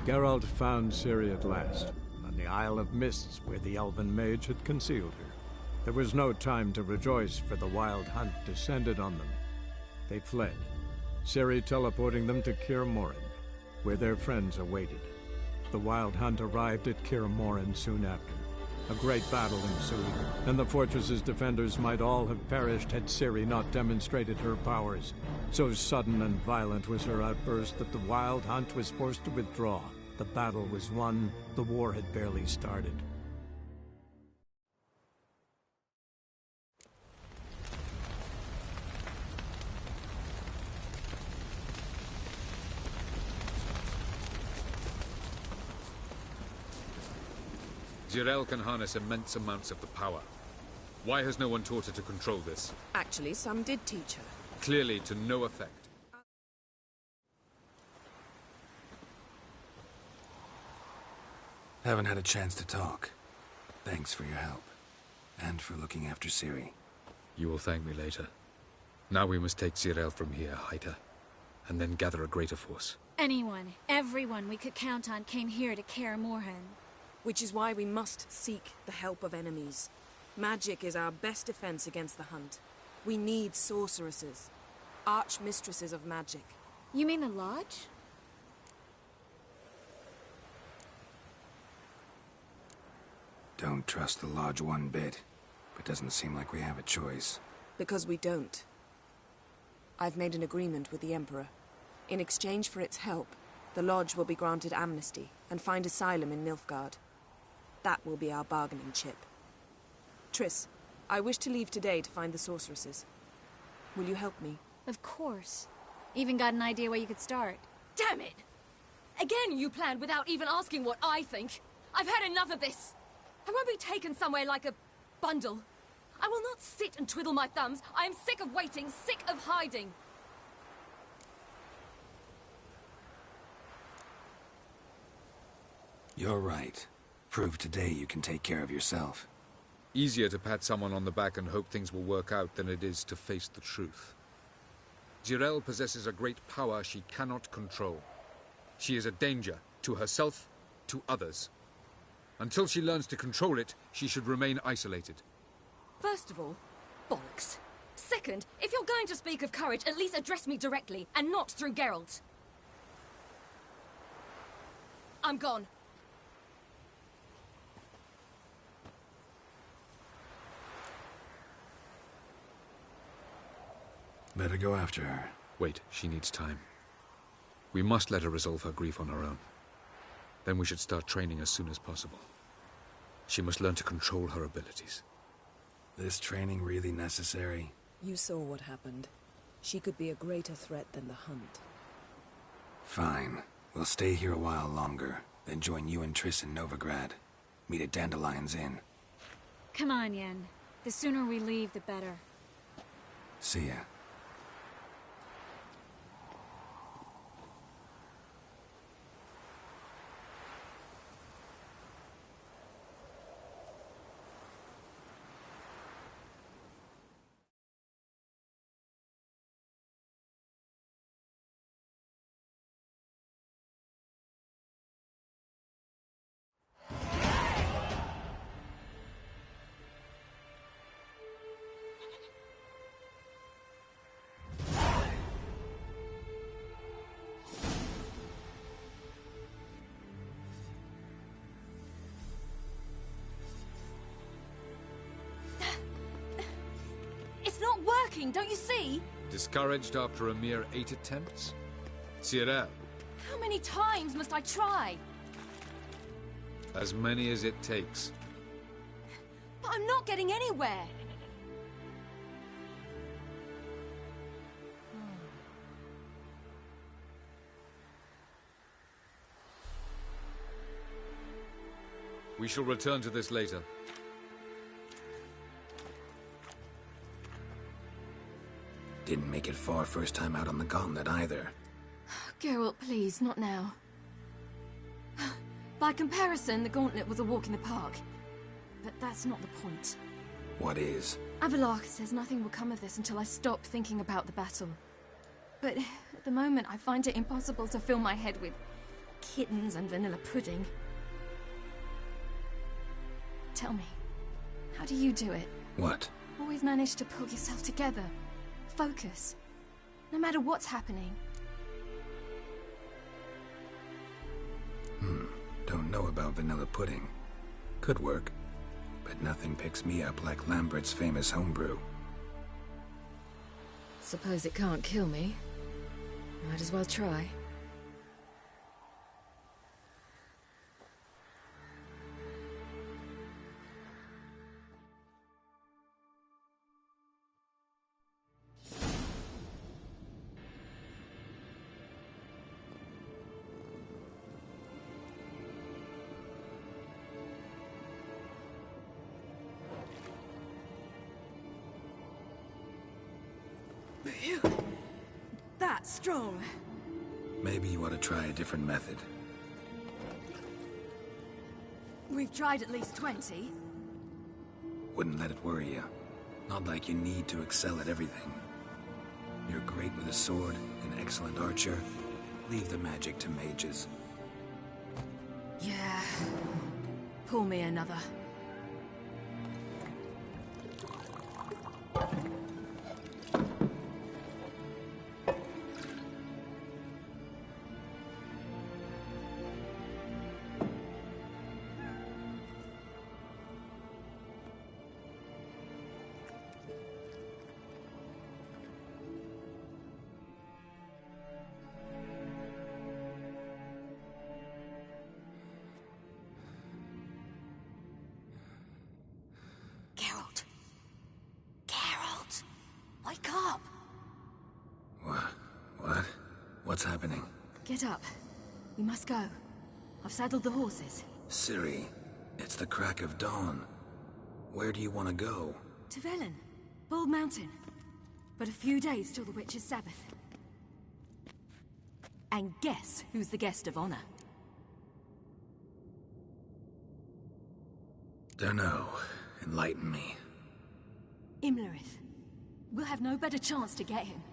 Geralt found Ciri at last, on the Isle of Mists where the Elven Mage had concealed her. There was no time to rejoice, for the Wild Hunt descended on them. They fled, Ciri teleporting them to Kaer Morhen, where their friends awaited. The Wild Hunt arrived at Kaer Morhen soon after. A great battle ensued, and the fortress's defenders might all have perished had Ciri not demonstrated her powers. So sudden and violent was her outburst that the Wild Hunt was forced to withdraw. The battle was won. The war had barely started. Zireael can harness immense amounts of the power. Why has no one taught her to control this? Actually, some did teach her. Clearly to no effect. Haven't had a chance to talk. Thanks for your help. And for looking after Ciri. You will thank me later. Now we must take Zireael from here, hide her, and then gather a greater force. Anyone, everyone we could count on came here to Kaer Morhen. Which is why we must seek the help of enemies. Magic is our best defense against the Hunt. We need sorceresses. Archmistresses of magic. You mean the Lodge? Don't trust the Lodge one bit, but doesn't seem like we have a choice. Because we don't. I've made an agreement with the Emperor. In exchange for its help, the Lodge will be granted amnesty and find asylum in Nilfgaard. That will be our bargaining chip. Triss, I wish to leave today to find the sorceresses. Will you help me? Of course. Even got an idea where you could start. Damn it! Again you planned without even asking what I think. I've had enough of this. I won't be taken somewhere like a bundle. I will not sit and twiddle my thumbs. I am sick of waiting, sick of hiding. You're right. Prove today you can take care of yourself. Easier to pat someone on the back and hope things will work out than it is to face the truth. Zireael possesses a great power she cannot control. She is a danger to herself, to others. Until she learns to control it, she should remain isolated. First of all, bollocks. Second, if you're going to speak of courage, at least address me directly, and not through Geralt. I'm gone. Better go after her. Wait, she needs time. We must let her resolve her grief on her own. Then we should start training as soon as possible. She must learn to control her abilities. This training really necessary? You saw what happened. She could be a greater threat than the Hunt. Fine. We'll stay here a while longer, then join you and Triss in Novigrad. Meet at Dandelion's Inn. Come on, Yen. The sooner we leave, the better. See ya. It's not working, don't you see? Discouraged after a mere 8 attempts? Zireael. How many times must I try? As many as it takes. But I'm not getting anywhere. We shall return to this later. Didn't make it far first time out on the gauntlet either. Geralt, please, not now. By comparison, the gauntlet was a walk in the park. But that's not the point. What is? Avallac'h says nothing will come of this until I stop thinking about the battle. But at the moment, I find it impossible to fill my head with kittens and vanilla pudding. Tell me, how do you do it? What? Always manage to pull yourself together. Focus. No matter what's happening. Don't know about vanilla pudding. Could work, but nothing picks me up like Lambert's famous homebrew. Suppose it can't kill me. Might as well try. That's strong. Maybe you ought to try a different method. We've tried at least 20. Wouldn't let it worry you. Not like you need to excel at everything. You're great with a sword, an excellent archer. Leave the magic to mages. Yeah. Pull me another. Geralt. Geralt. Wake up. What? What's happening? Get up. We must go. I've saddled the horses. Ciri, it's the crack of dawn. Where do you want to go? To Velen. Bald Mountain. But a few days till the Witch's Sabbath. And guess who's the guest of honor? Dunno. Enlighten me. Imlerith. We'll have no better chance to get him.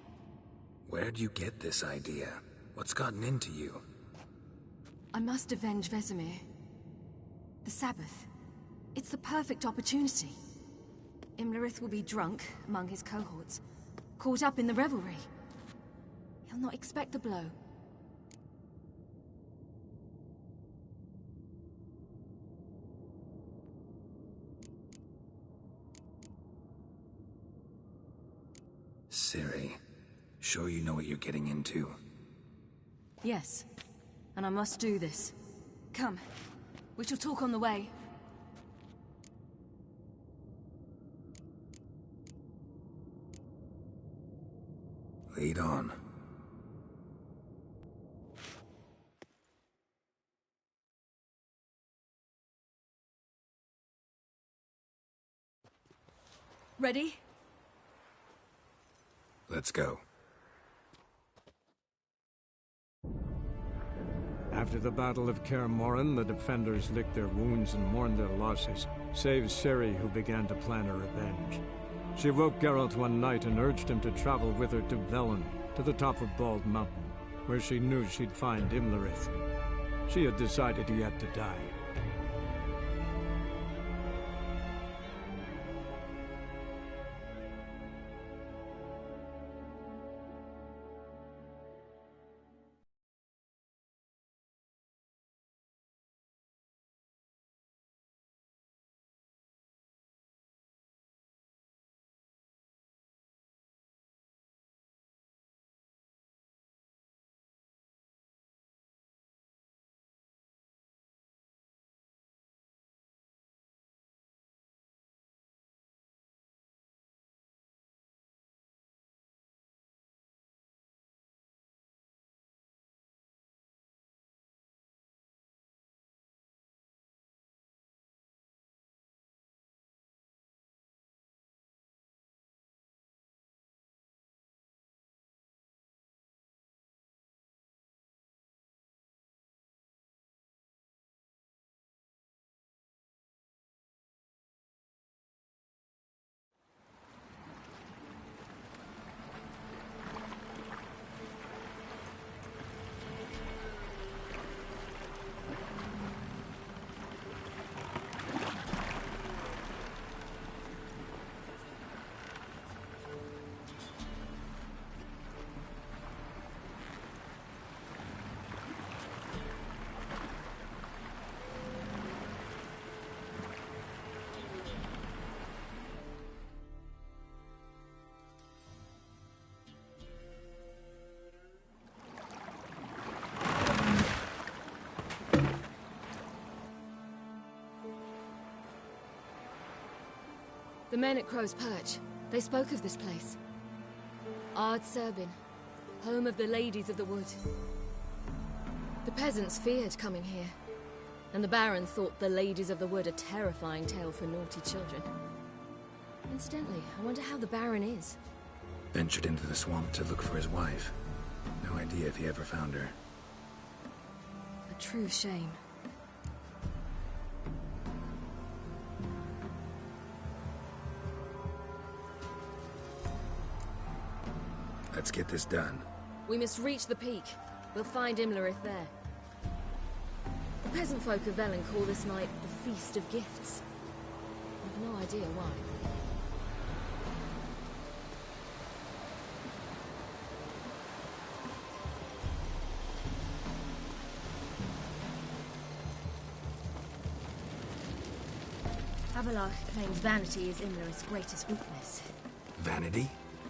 Where'd you get this idea? What's gotten into you? I must avenge Vesemir. The Sabbath. It's the perfect opportunity. Imlerith will be drunk among his cohorts, caught up in the revelry. He'll not expect the blow. Ciri, sure you know what you're getting into? Yes, and I must do this. Come, we shall talk on the way. Lead on. Ready? Let's go. After the Battle of Kaer Morhen, the defenders licked their wounds and mourned their losses, save Ciri, who began to plan a revenge. She woke Geralt one night and urged him to travel with her to Velen, to the top of Bald Mountain, where she knew she'd find Imlerith. She had decided he had to die. The men at Crow's Perch, they spoke of this place. Ard Serbin, home of the Ladies of the Wood. The peasants feared coming here, and the Baron thought the Ladies of the Wood a terrifying tale for naughty children. Incidentally, I wonder how the Baron is. Ventured into the swamp to look for his wife. No idea if he ever found her. A true shame. Let's get this done. We must reach the peak. We'll find Imlerith there. The peasant folk of Velen call this night the Feast of Gifts. I've no idea why. Avallac'h claims vanity is Imlerith's greatest weakness. Vanity?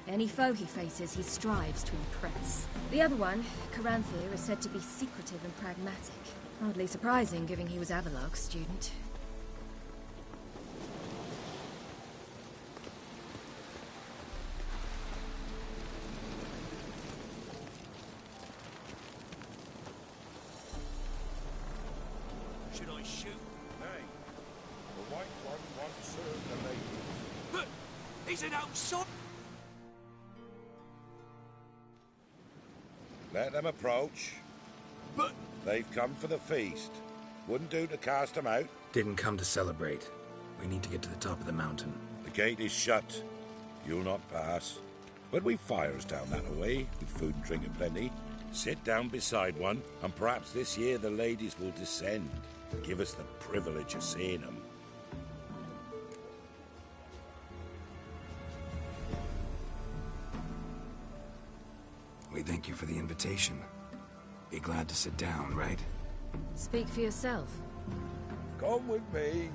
Any foe he faces, he strives to impress. The other one, Caranthir, is said to be secretive and pragmatic. Hardly surprising, given he was Avallac'h's student. Should I shoot? Nay. The White One wants to serve the lady. But he's an outside. Let them approach. But they've come for the feast. Wouldn't do to cast them out. Didn't come to celebrate. We need to get to the top of the mountain. The gate is shut. You'll not pass. But we've fires down that way, with food and drink aplenty. Sit down beside one, and perhaps this year the ladies will descend. Give us the privilege of seeing them. We thank you for the invitation. Be glad to sit down, right? Speak for yourself. Come with me.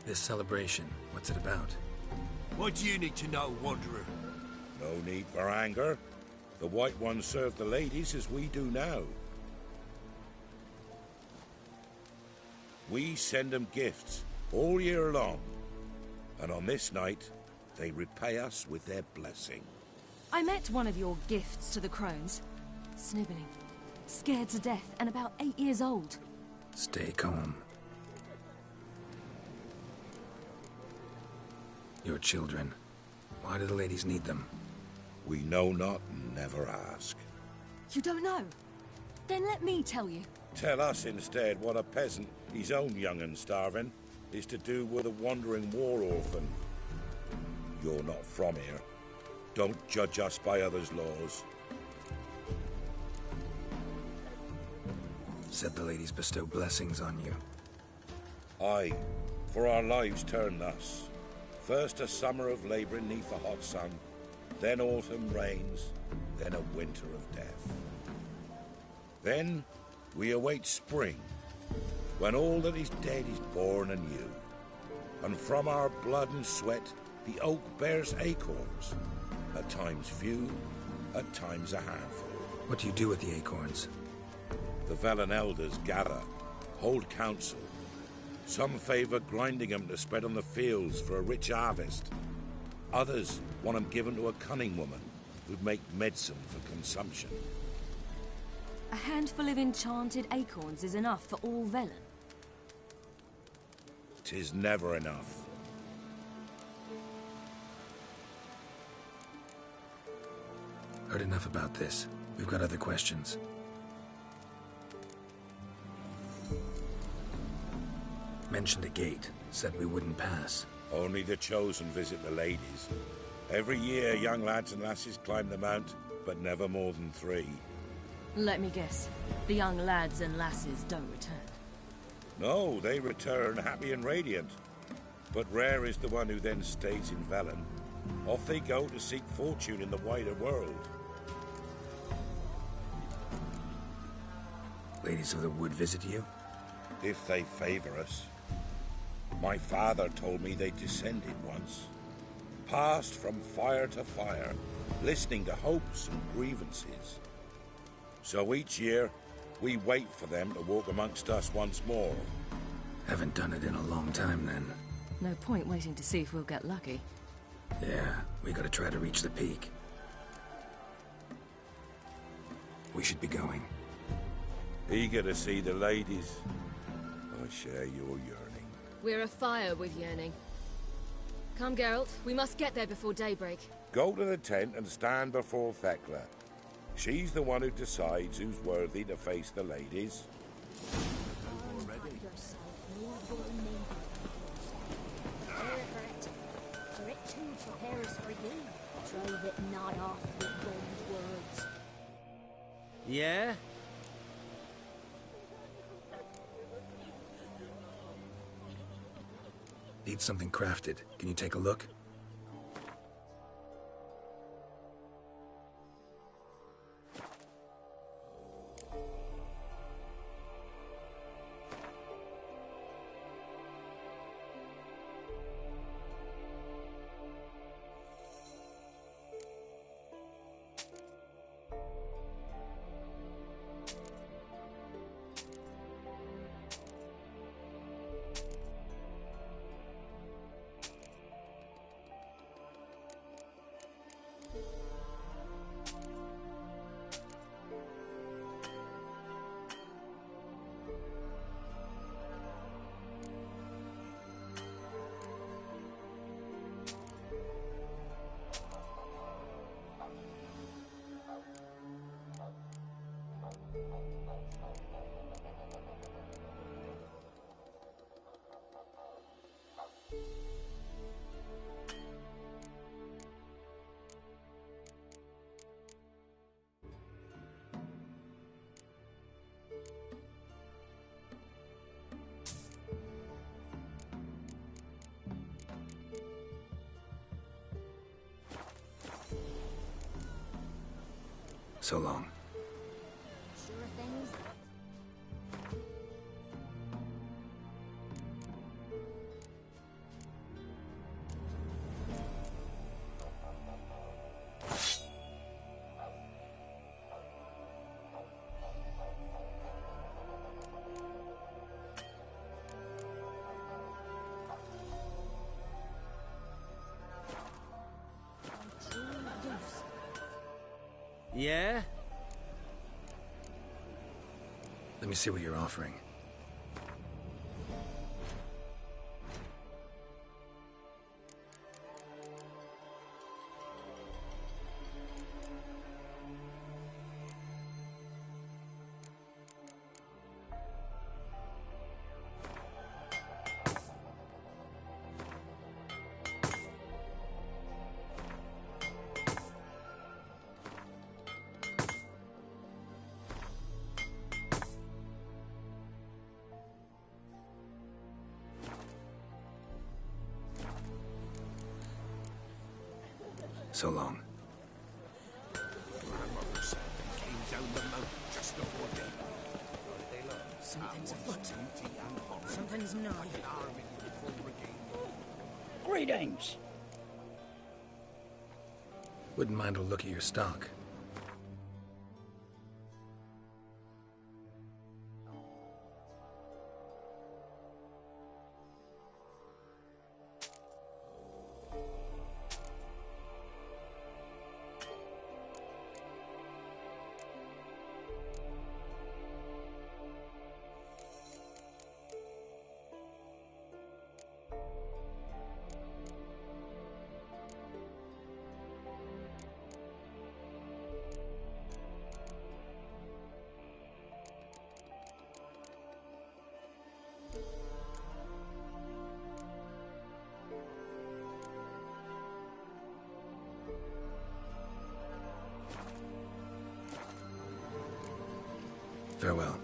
This celebration, what's it about? What do you need to know, Wanderer? No need for anger. The White Ones serve the ladies as we do now. We send them gifts all year long. And on this night, they repay us with their blessing. I met one of your gifts to the crones. Sniveling. Scared to death and about 8 years old. Stay calm. Your children. Why do the ladies need them? We know not and never ask. You don't know? Then let me tell you. Tell us instead what a peasant, his own young and starving, is to do with a wandering war orphan. You're not from here. Don't judge us by others' laws. Said the ladies bestow blessings on you. Aye, for our lives turn thus. First a summer of labouring neath the hot sun, then autumn rains, then a winter of death. Then we await spring, when all that is dead is born anew. And from our blood and sweat the oak bears acorns, at times few, at times a handful. What do you do with the acorns? The Velen elders gather, hold council. Some favour grinding them to spread on the fields for a rich harvest. Others want them given to a cunning woman who'd make medicine for consumption. A handful of enchanted acorns is enough for all Velen. 'Tis never enough. Heard enough about this. We've got other questions. Mentioned a gate. Said we wouldn't pass. Only the chosen visit the ladies. Every year young lads and lasses climb the mount, but never more than 3. Let me guess. The young lads and lasses don't return. No, they return happy and radiant, But rare is the one who then stays in Velen. Off they go to seek fortune in the wider world. Ladies of the Wood visit you? If they favor us. My father told me they descended once. Passed from fire to fire, listening to hopes and grievances. So each year, we wait for them to walk amongst us once more. Haven't done it in a long time, then. No point waiting to see if we'll get lucky. Yeah, we gotta try to reach the peak. We should be going. Eager to see the ladies. I share your yearning. We're afire with yearning. Come, Geralt. We must get there before daybreak. Go to the tent and stand before Thekla. She's the one who decides who's worthy to face the ladies. Drove it not off with bold words. Yeah? Need something crafted. Can you take a look? So long. Sure things. Yeah? Let me see what you're offering. So long. Grandmother said they came down the mountain just before daylight. Something's afoot. Something's not. Greetings. Wouldn't mind a look at your stock. Farewell.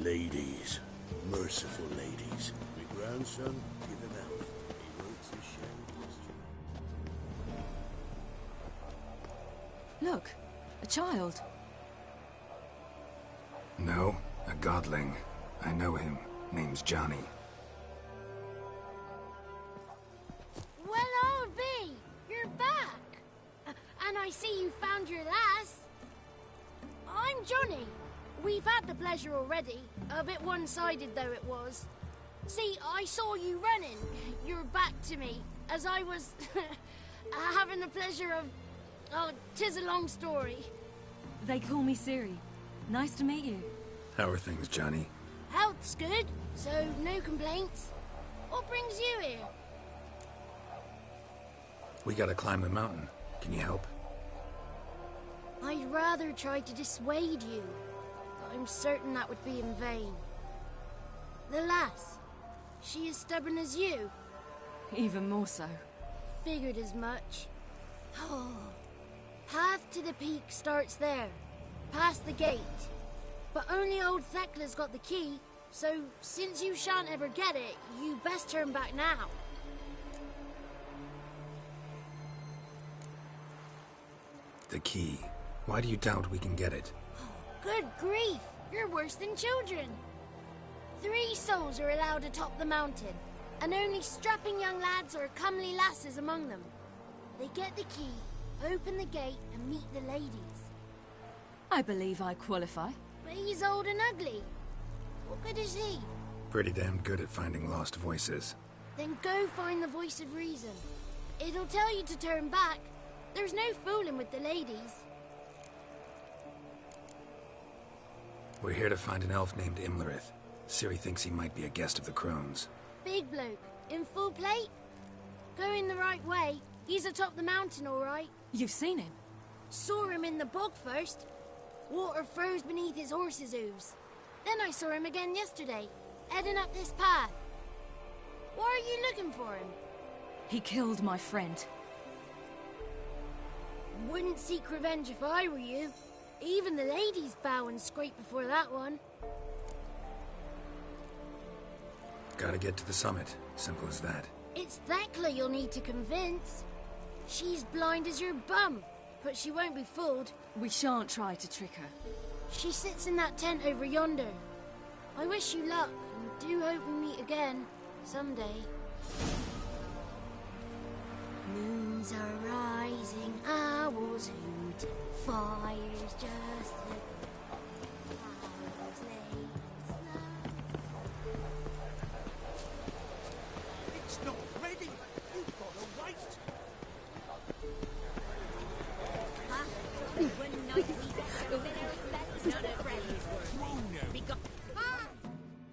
ladies. Merciful ladies. My grandson, give him elf. He roots his shame. Look, a child. No, a godling. I know him. Name's Johnny. Well, I'll be. You're back. And I see you found your lass. I'm Johnny. We've had the pleasure already. A bit one-sided, though it was. See, I saw you running. Your back to me, as I was having the pleasure of... Oh, 'tis a long story. They call me Ciri. Nice to meet you. How are things, Johnny? Health's good, so no complaints. What brings you here? We gotta climb the mountain. Can you help? I'd rather try to dissuade you, but I'm certain that would be in vain. The lass, she as stubborn as you? Even more so. Figured as much. Oh. Path to the peak starts there, past the gate. But only old Thekla's got the key, so since you shan't ever get it, you best turn back now. The key. Why do you doubt we can get it? Good grief, you're worse than children. 3 souls are allowed atop the mountain, and only strapping young lads or comely lasses among them. They get the key, open the gate, and meet the ladies. I believe I qualify. But he's old and ugly. What good is he? Pretty damn good at finding lost voices. Then go find the voice of reason. It'll tell you to turn back. There's no fooling with the ladies. We're here to find an elf named Imlerith. Ciri thinks he might be a guest of the Crones. Big bloke, in full plate? Going the right way. He's atop the mountain, all right. You've seen him? Saw him in the bog first. Water froze beneath his horse's hooves. Then I saw him again yesterday, heading up this path. Why are you looking for him? He killed my friend. Wouldn't seek revenge if I were you. Even the ladies bow and scrape before that one. Gotta get to the summit. Simple as that. It's Thekla you'll need to convince. She's blind as your bum, but she won't be fooled. We shan't try to trick her. She sits in that tent over yonder. I wish you luck, and do hope we meet again, someday. Moons are rising, owls hoot, fires just lit. Flowers lay in snow. It's not ready. You've got to wait. One night we got so very bad, it's not a friend's word. We got...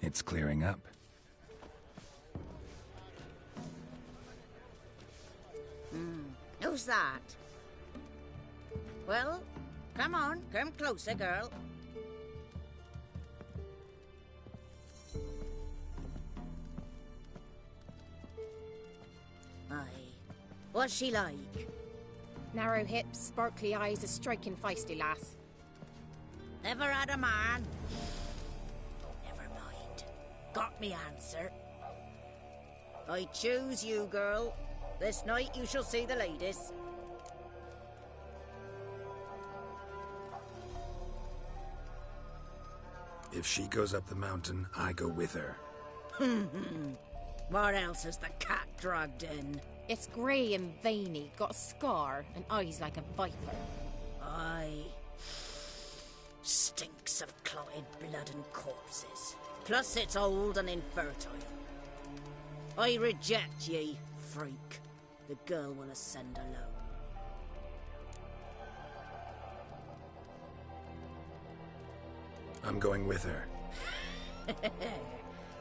It's clearing up. Who's that? Well, come on, come closer, girl. Aye. What's she like? Narrow hips, sparkly eyes, a striking feisty lass. Never had a man. Never mind. Got me answer. I choose you, girl. This night you shall see the ladies. If she goes up the mountain, I go with her. What else has the cat dragged in? It's grey and veiny, got a scar, and eyes like a viper. Aye. Stinks of clotted blood and corpses. Plus it's old and infertile. I reject ye, freak. The girl will ascend alone. I'm going with her.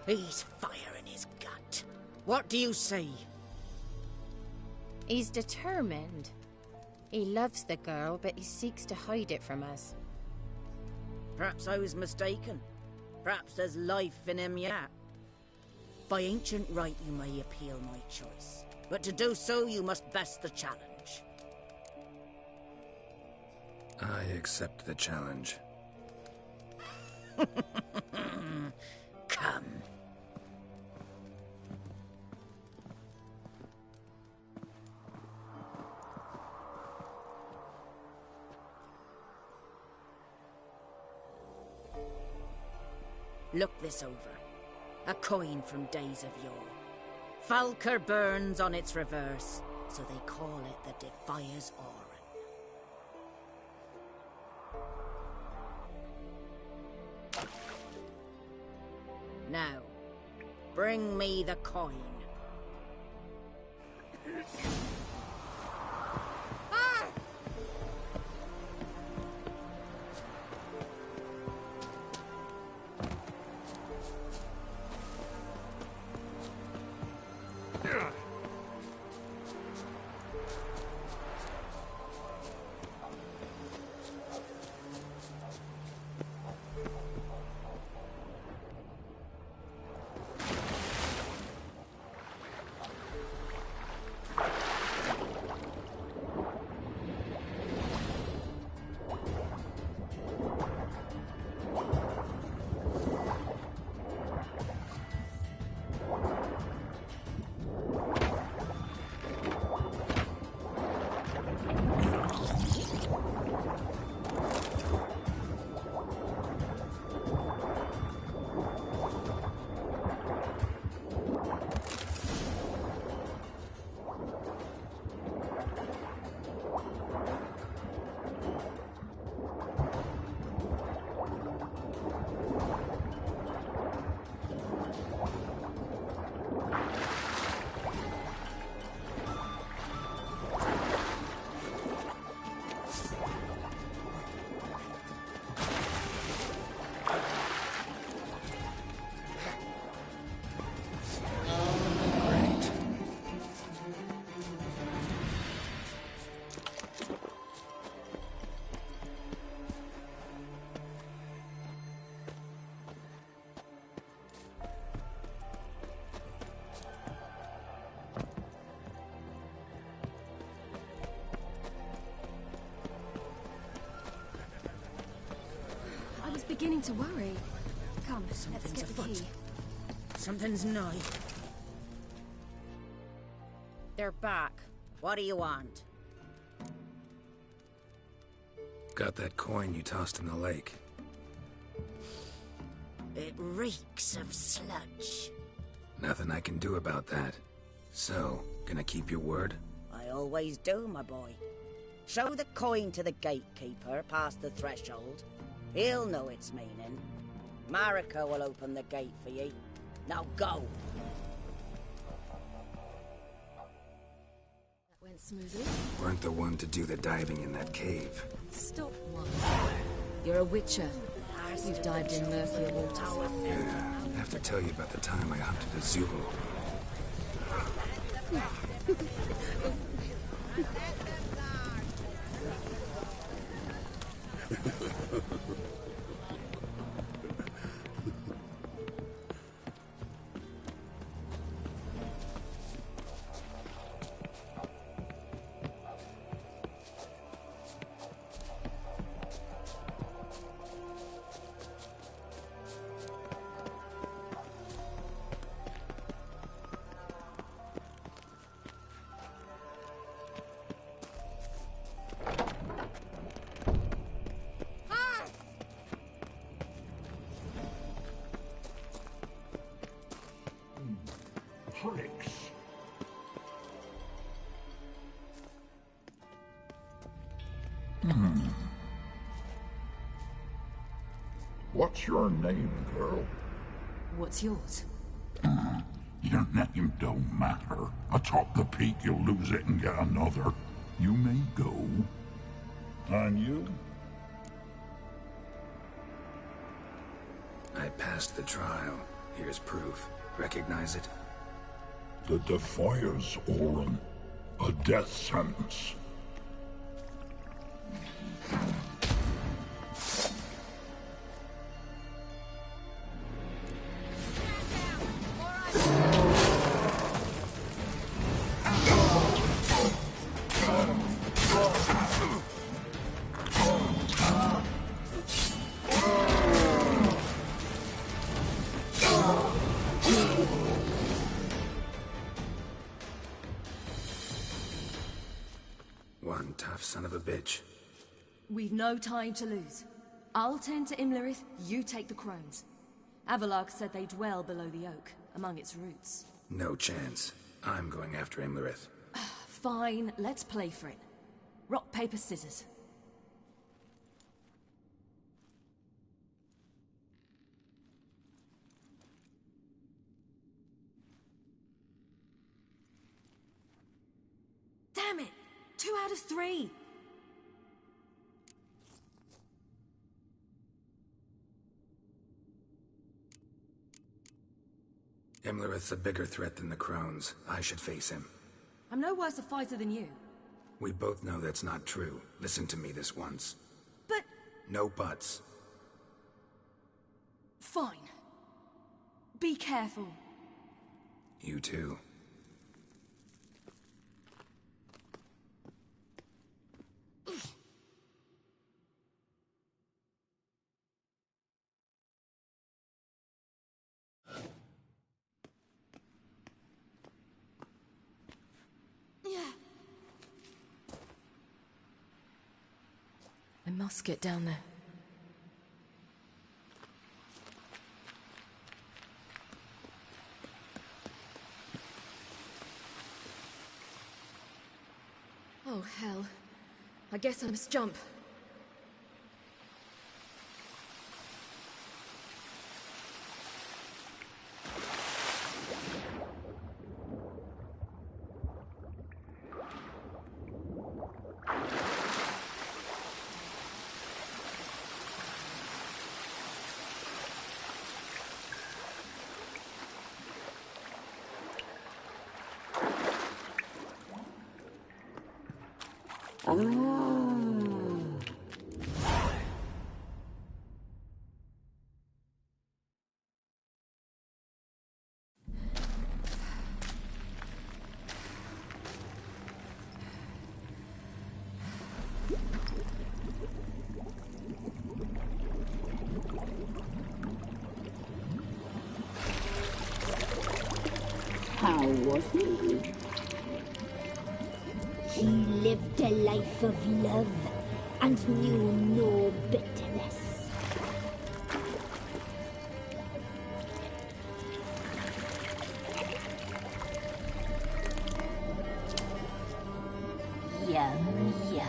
He's fire in his gut. What do you say? He's determined. He loves the girl, but he seeks to hide it from us. Perhaps I was mistaken. Perhaps there's life in him yet. By ancient right you may appeal my choice. But to do so you must best the challenge. I accept the challenge. Come. Look this over. A coin from days of yore. Falker burns on its reverse, so they call it the Defiers Oran. Now, bring me the coin. Beginning to worry. Come, let's Something's get the afoot. key. Something's nigh. They're back. What do you want? Got that coin you tossed in the lake. It reeks of sludge. Nothing I can do about that. So, gonna keep your word? I always do, my boy. Show the coin to the gatekeeper past the threshold. He'll know its meaning. Marika will open the gate for ye. Now go! That went smoothly. Weren't the one to do the diving in that cave. Stop one. You're a witcher. You've dived in murkier waters. Yeah, I have to tell you about the time I hunted a Zulu. What's your name, girl? What's yours? Your name don't matter. Atop the peak, you'll lose it and get another. You may go. And you? I passed the trial. Here's proof. Recognize it? The Defiers Oran. A death sentence. tough son of a bitch. We've no time to lose. I'll tend to Imlerith, you take the crones. Avalok said they dwell below the oak, among its roots. No chance. I'm going after Imlerith. Fine, let's play for it. Rock, paper, scissors. Damn it! 2 out of 3! Imlerith's a bigger threat than the crones. I should face him. I'm no worse a fighter than you. We both know that's not true. Listen to me this once. But... No buts. Fine. Be careful. You too. I must get down there. Oh, hell. I guess I must jump. How was he? He lived a life of love and knew no bitterness. Yum, yum.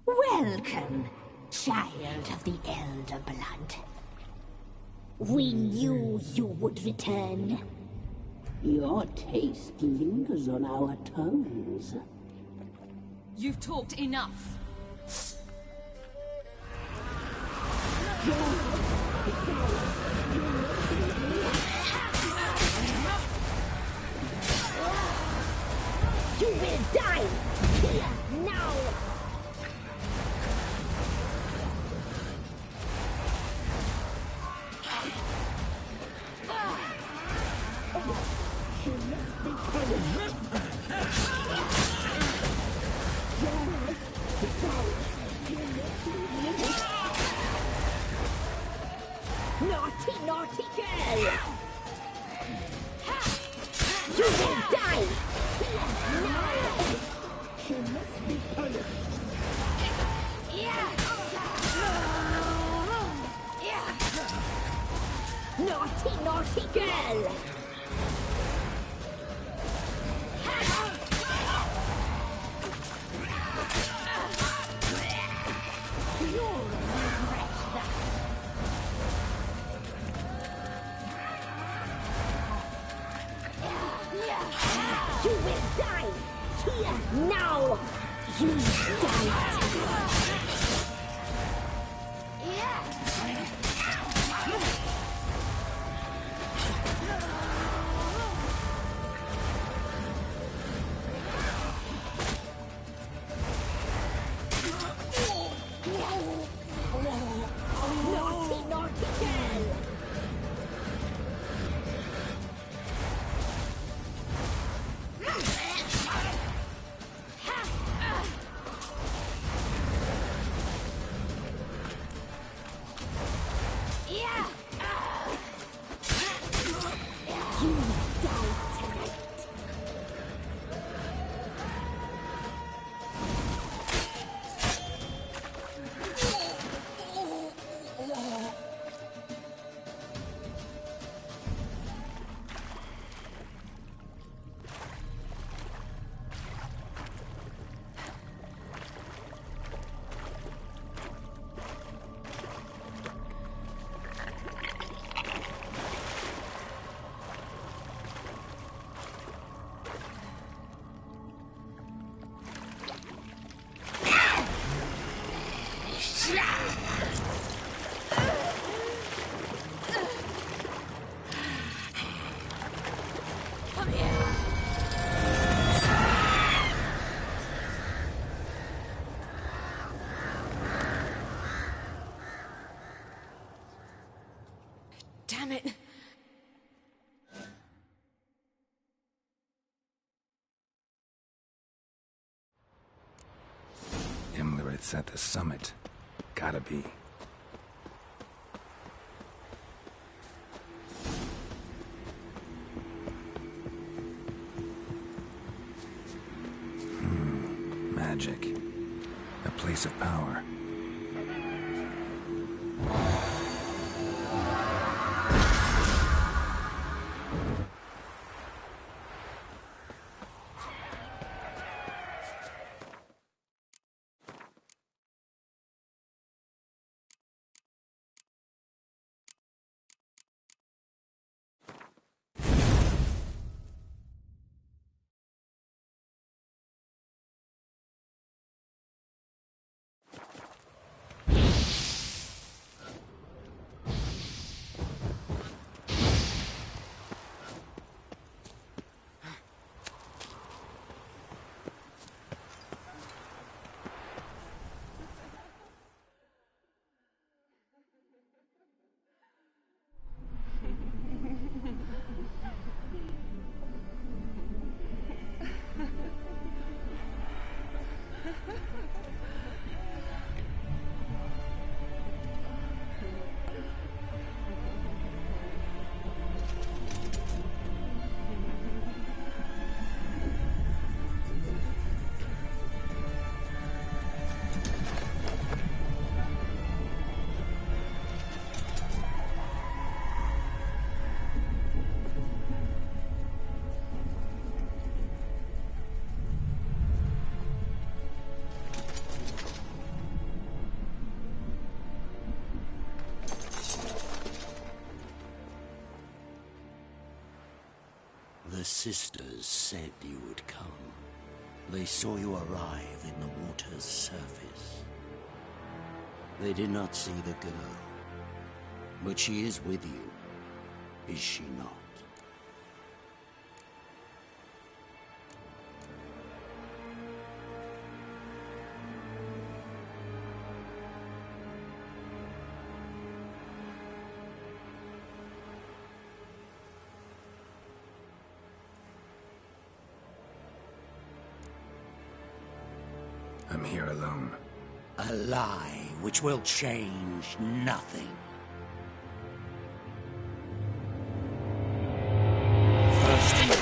Welcome, child of the Elder Blood. We knew you would return. Your taste lingers on our tongues. You've talked enough. You will die here now. Naughty, naughty girl! You will die! Now! She must be punished. Naughty, naughty girl! You die. Naughty, naughty girl! Damn it! Imlerith's at the summit. Gotta be. Magic. A place of power. The sisters said you would come. They saw you arrive in the water's surface. They did not see the girl. But she is with you, is she not? I'm here alone. A lie which will change nothing. First you,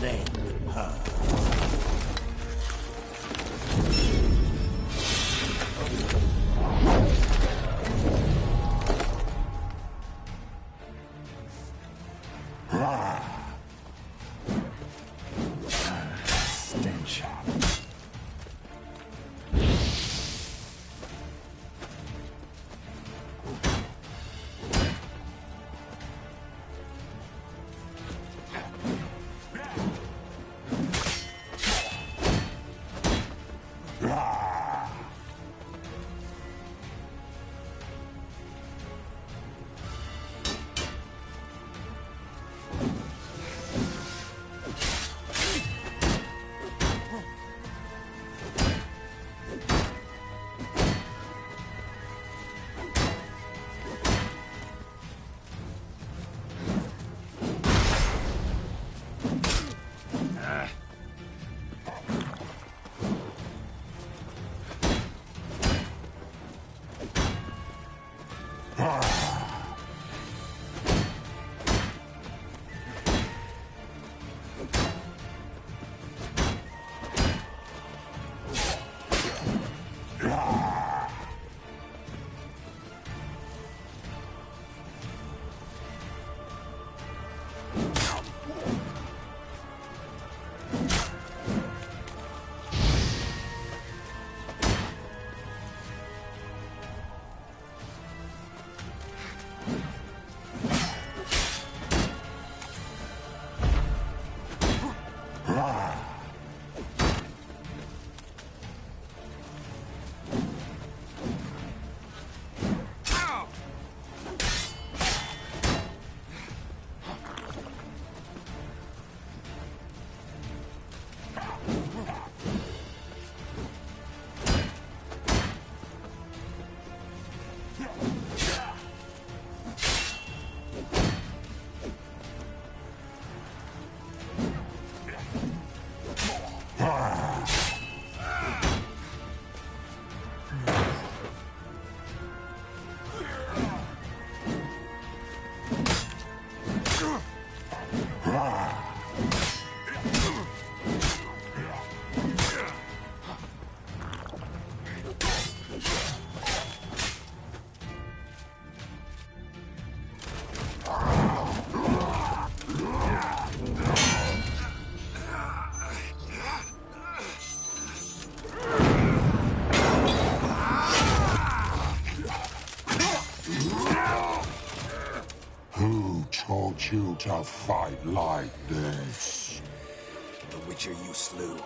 then her. Stench. you to fight like this. The Witcher you slew.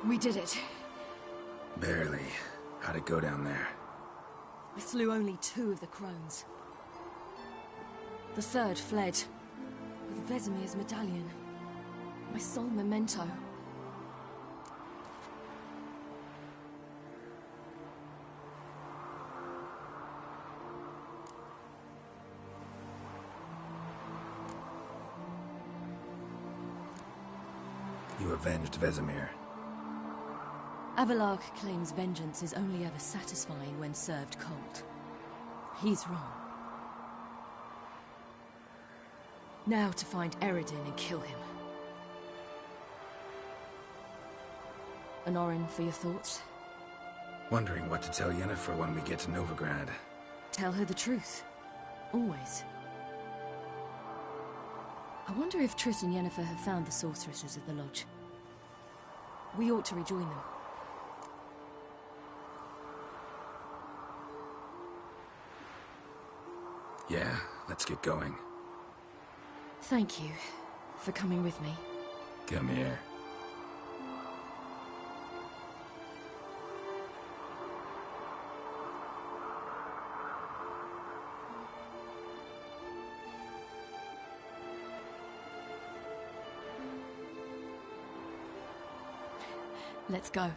We did it. Barely. How'd it go down there? I slew only 2 of the crones. The third fled, with Vesemir's medallion. My sole memento. You avenged Vesemir. Avalark claims vengeance is only ever satisfying when served cold. He's wrong. Now to find Eredin and kill him. Honorin, for your thoughts? Wondering what to tell Yennefer when we get to Novigrad. Tell her the truth. Always. I wonder if Triss and Yennefer have found the sorceresses at the lodge. We ought to rejoin them. Yeah, let's get going. Thank you for coming with me. Come here. Let's go.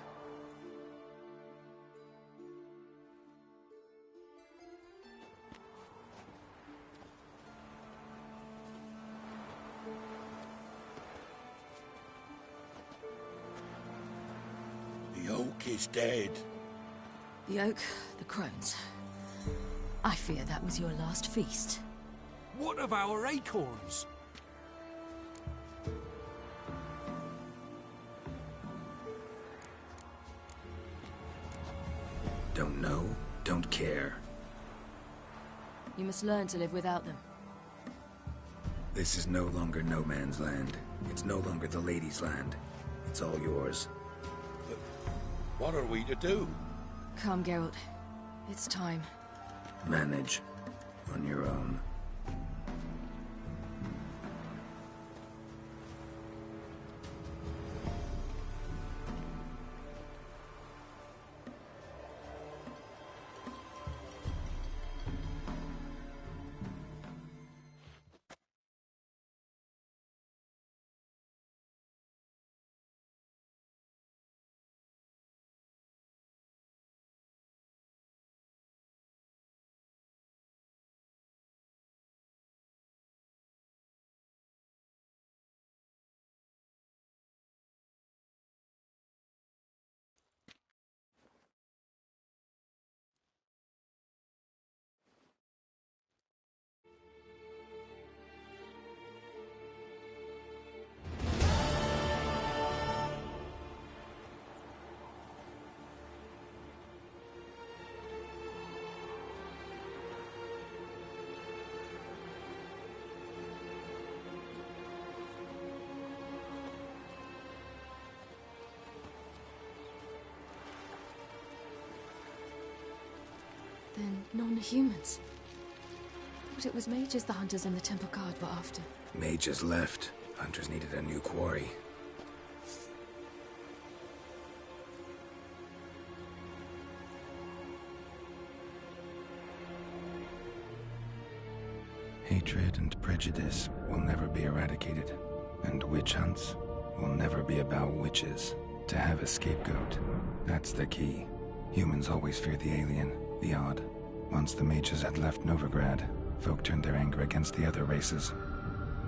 The oak is dead. The oak, the crones. I fear that was your last feast. What of our acorns? Don't know, don't care. You must learn to live without them. This is no longer no man's land. It's no longer the lady's land. It's all yours. What are we to do? Come, Geralt. It's time. Manage. On your own. Then non-humans. But it was mages the hunters and the temple guard were after. Mages left. Hunters needed a new quarry. Hatred and prejudice will never be eradicated, and witch hunts will never be about witches. To have a scapegoat, that's the key. Humans always fear the alien, the odd. Once the mages had left Novigrad, folk turned their anger against the other races.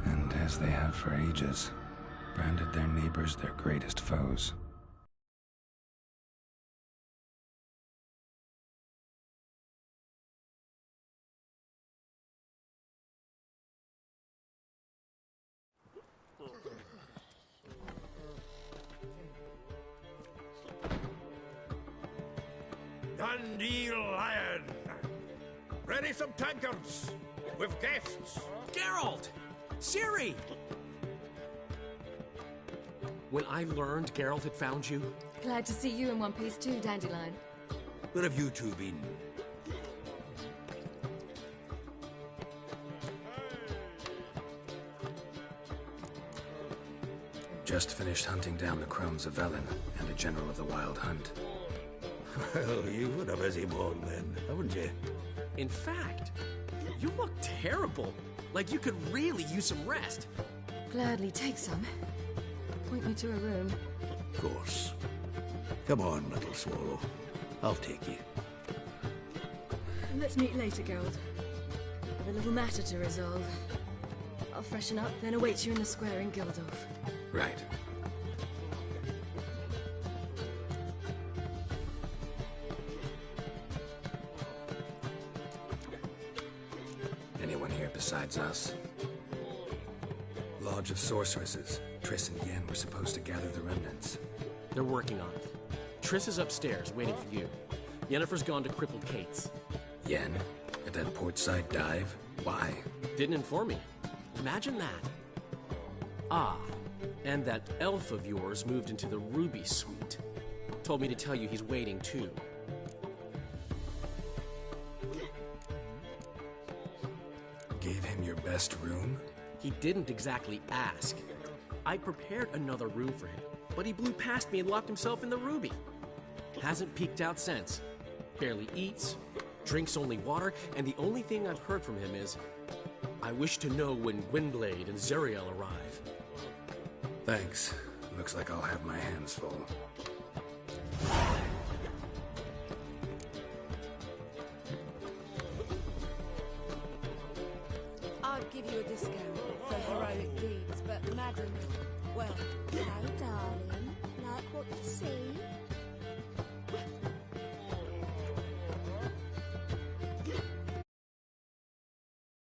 And as they have for ages, branded their neighbors their greatest foes. Dundee Lion! Ready some tankards! With guests! Geralt! Ciri! When I learned Geralt had found you... Glad to see you in one piece too, Dandelion. Where have you two been? Just finished hunting down the crones of Velen and a general of the Wild Hunt. Well, you've had a busy morning then, haven't you? In fact, you look terrible. Like you could really use some rest. Gladly take some. Point me to a room. Of course. Come on, little swallow. I'll take you. Let's meet later, Geralt. I've a little matter to resolve. I'll freshen up, then await you in the square in Gildorf. Right. Anyone here besides us? Lodge of Sorceresses. Triss and Yen were supposed to gather the remnants. They're working on it. Triss is upstairs, waiting for you. Yennefer's gone to Crippled Kate's. Yen? At that portside dive? Why? Didn't inform me. Imagine that. Ah, and that elf of yours moved into the Ruby Suite. Told me to tell you he's waiting too. Gave him your best room? He didn't exactly ask. I prepared another room for him, but he blew past me and locked himself in the Ruby. Hasn't peeked out since. Barely eats, drinks only water, and the only thing I've heard from him is, I wish to know when Gwynblade and Zariel arrive. Thanks. Looks like I'll have my hands full. I'd give you a discount for heroic deeds, but madam... Well, Hello, darling. Like what you see?